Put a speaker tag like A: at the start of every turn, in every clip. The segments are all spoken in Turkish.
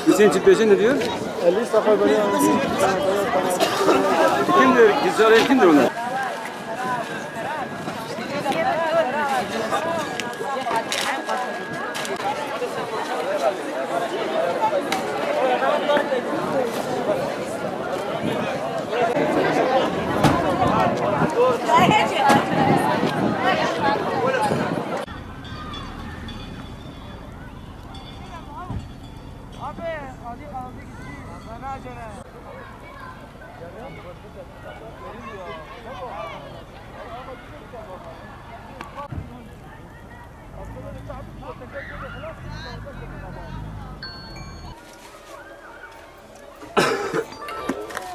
A: Hüseyin Çiftleşen ne diyor?
B: 50 safa böyle.
A: Kimdir? Gizli kimdir onlar?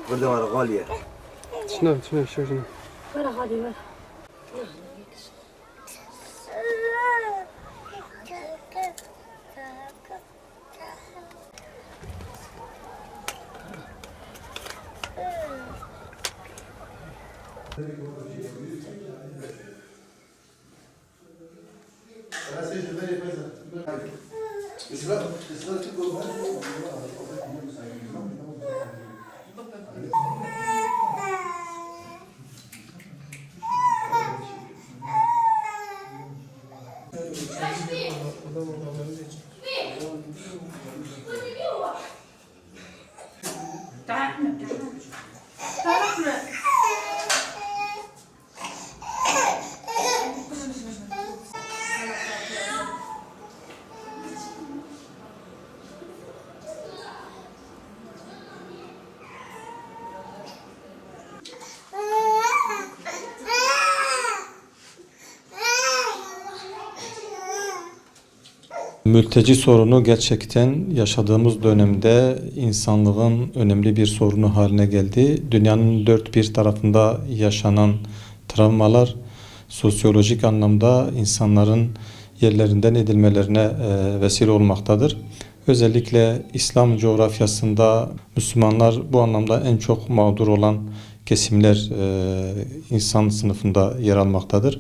C: Burada var غالية.
A: شنو
D: ولا غادي ولا
E: Mülteci sorunu gerçekten yaşadığımız dönemde insanlığın önemli bir sorunu haline geldi. Dünyanın dört bir tarafında yaşanan travmalar sosyolojik anlamda insanların yerlerinden edilmelerine vesile olmaktadır. Özellikle İslam coğrafyasında Müslümanlar bu anlamda en çok mağdur olan kesimler insan sınıfında yer almaktadır.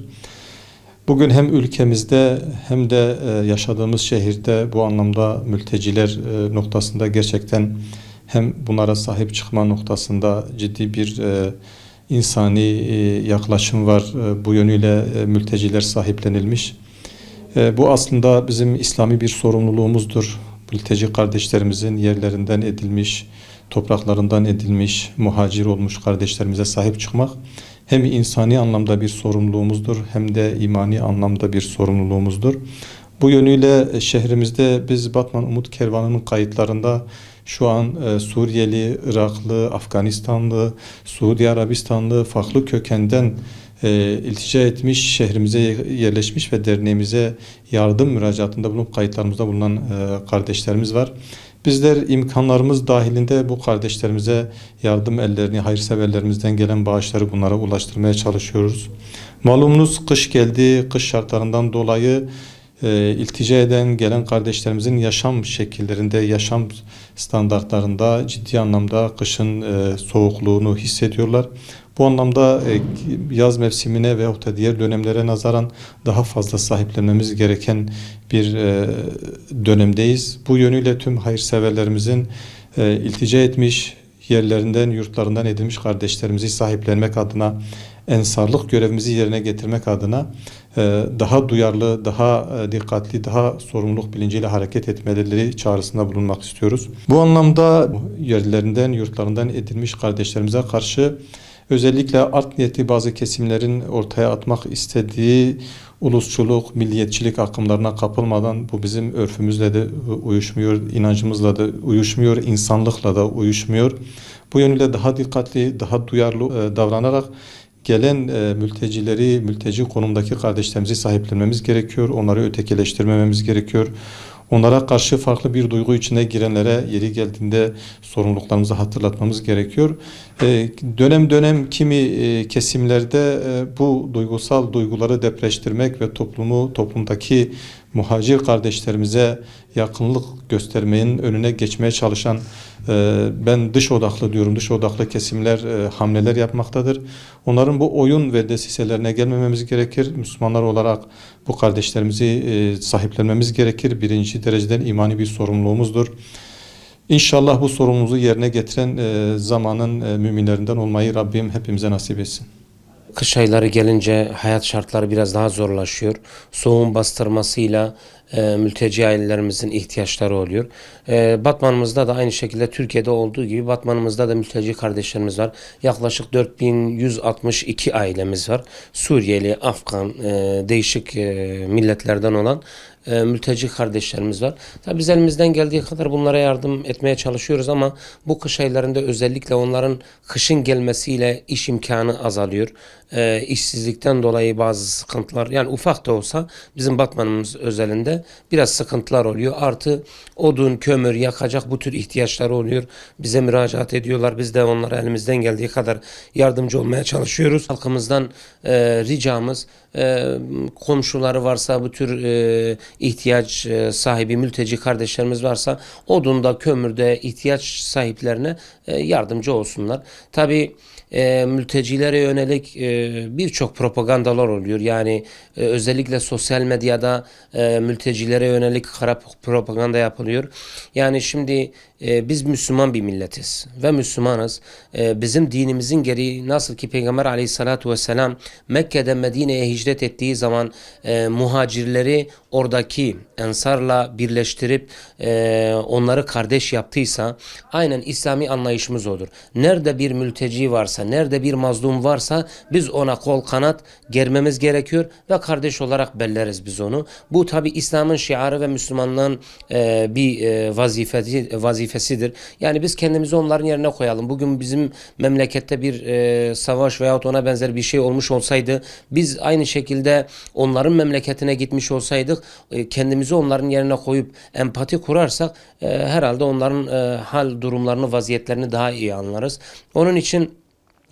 E: Bugün hem ülkemizde hem de yaşadığımız şehirde bu anlamda mülteciler noktasında gerçekten hem bunlara sahip çıkma noktasında ciddi bir insani yaklaşım var. Bu yönüyle mülteciler sahiplenilmiş. Bu aslında bizim İslami bir sorumluluğumuzdur. Mülteci kardeşlerimizin yerlerinden edilmiş, topraklarından edilmiş, muhacir olmuş kardeşlerimize sahip çıkmak hem insani anlamda bir sorumluluğumuzdur hem de imani anlamda bir sorumluluğumuzdur. Bu yönüyle şehrimizde biz Batman Umut Kervanı'nın kayıtlarında şu an Suriyeli, Iraklı, Afganistanlı, Suudi Arabistanlı farklı kökenden iltica etmiş, şehrimize yerleşmiş ve derneğimize yardım müracaatında bulunup kayıtlarımızda bulunan kardeşlerimiz var. Bizler imkanlarımız dahilinde bu kardeşlerimize yardım ellerini, hayırseverlerimizden gelen bağışları bunlara ulaştırmaya çalışıyoruz. Malumunuz kış geldi, kış şartlarından dolayı iltica eden, gelen kardeşlerimizin yaşam şekillerinde, yaşam standartlarında ciddi anlamda kışın soğukluğunu hissediyorlar. Bu anlamda yaz mevsimine veyahut da diğer dönemlere nazaran daha fazla sahiplenmemiz gereken bir dönemdeyiz. Bu yönüyle tüm hayırseverlerimizin iltica etmiş, yerlerinden, yurtlarından edilmiş kardeşlerimizi sahiplenmek adına, ensarlık görevimizi yerine getirmek adına daha duyarlı, daha dikkatli, daha sorumluluk bilinciyle hareket etmeleri çağrısında bulunmak istiyoruz. Bu anlamda yerlerinden, yurtlarından edilmiş kardeşlerimize karşı özellikle art niyetli bazı kesimlerin ortaya atmak istediği ulusçuluk, milliyetçilik akımlarına kapılmadan bu bizim örfümüzle de uyuşmuyor, inancımızla da uyuşmuyor, insanlıkla da uyuşmuyor. Bu yönüyle daha dikkatli, daha duyarlı davranarak gelen mültecileri, mülteci konumdaki kardeşlerimizi sahiplenmemiz gerekiyor. Onları ötekileştirmememiz gerekiyor. Onlara karşı farklı bir duygu içine girenlere yeri geldiğinde sorumluluklarımızı hatırlatmamız gerekiyor. Dönem dönem kimi kesimlerde bu duygusal duyguları depreştirmek ve toplumdaki muhacir kardeşlerimize yakınlık göstermenin önüne geçmeye çalışan, ben dış odaklı diyorum, dış odaklı kesimler hamleler yapmaktadır. Onların bu oyun ve desiselerine gelmememiz gerekir. Müslümanlar olarak bu kardeşlerimizi sahiplenmemiz gerekir. Birinci dereceden imani bir sorumluluğumuzdur. İnşallah bu sorumluluğu yerine getiren zamanın müminlerinden olmayı Rabbim hepimize nasip etsin.
B: Kış ayları gelince hayat şartları biraz daha zorlaşıyor. Soğuğun bastırmasıyla mülteci ailelerimizin ihtiyaçları oluyor. Batmanımızda da aynı şekilde Türkiye'de olduğu gibi Batmanımızda da mülteci kardeşlerimiz var. Yaklaşık 4162 ailemiz var. Suriyeli, Afgan, değişik milletlerden olan mülteci kardeşlerimiz var. Tabii biz elimizden geldiği kadar bunlara yardım etmeye çalışıyoruz ama bu kış aylarında özellikle onların kışın gelmesiyle iş imkanı azalıyor. İşsizlikten dolayı bazı sıkıntılar, yani ufak da olsa bizim Batmanımız özelinde biraz sıkıntılar oluyor. Artı odun, kömür yakacak bu tür ihtiyaçları oluyor. Bize müracaat ediyorlar. Biz de onlara elimizden geldiği kadar yardımcı olmaya çalışıyoruz. Halkımızdan ricamız, komşuları varsa bu tür ihtiyaç sahibi mülteci kardeşlerimiz varsa odunda, kömürde ihtiyaç sahiplerine yardımcı olsunlar. Tabii mültecilere yönelik birçok propagandalar oluyor. Yani özellikle sosyal medyada mültecilere yönelik kara propaganda yapılıyor. Yani şimdi biz Müslüman bir milletiz ve Müslümanız. Bizim dinimizin gereği, nasıl ki Peygamber aleyhissalatu vesselam Mekke'den Medine'ye hicret ettiği zaman muhacirleri oradaki ensarla birleştirip onları kardeş yaptıysa, aynen İslami anlayışımız odur. Nerede bir mülteci varsa, nerede bir mazlum varsa biz ona kol kanat germemiz gerekiyor ve kardeş olarak belleriz biz onu. Bu tabi İslam'ın şiarı ve Müslümanlığın bir vazifesidir. Yani biz kendimizi onların yerine koyalım. Bugün bizim memlekette bir savaş veyahut ona benzer bir şey olmuş olsaydı, biz aynı şekilde onların memleketine gitmiş olsaydık, kendimizi onların yerine koyup empati kurarsak herhalde onların hal durumlarını, vaziyetlerini daha iyi anlarız. Onun için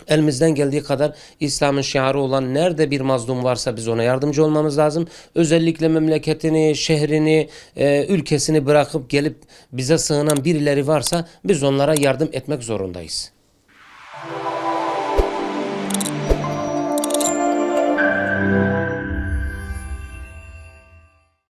B: elimizden geldiği kadar İslam'ın şiarı olan nerede bir mazlum varsa biz ona yardımcı olmamız lazım. Özellikle memleketini, şehrini, ülkesini bırakıp gelip bize sığınan birileri varsa biz onlara yardım etmek zorundayız.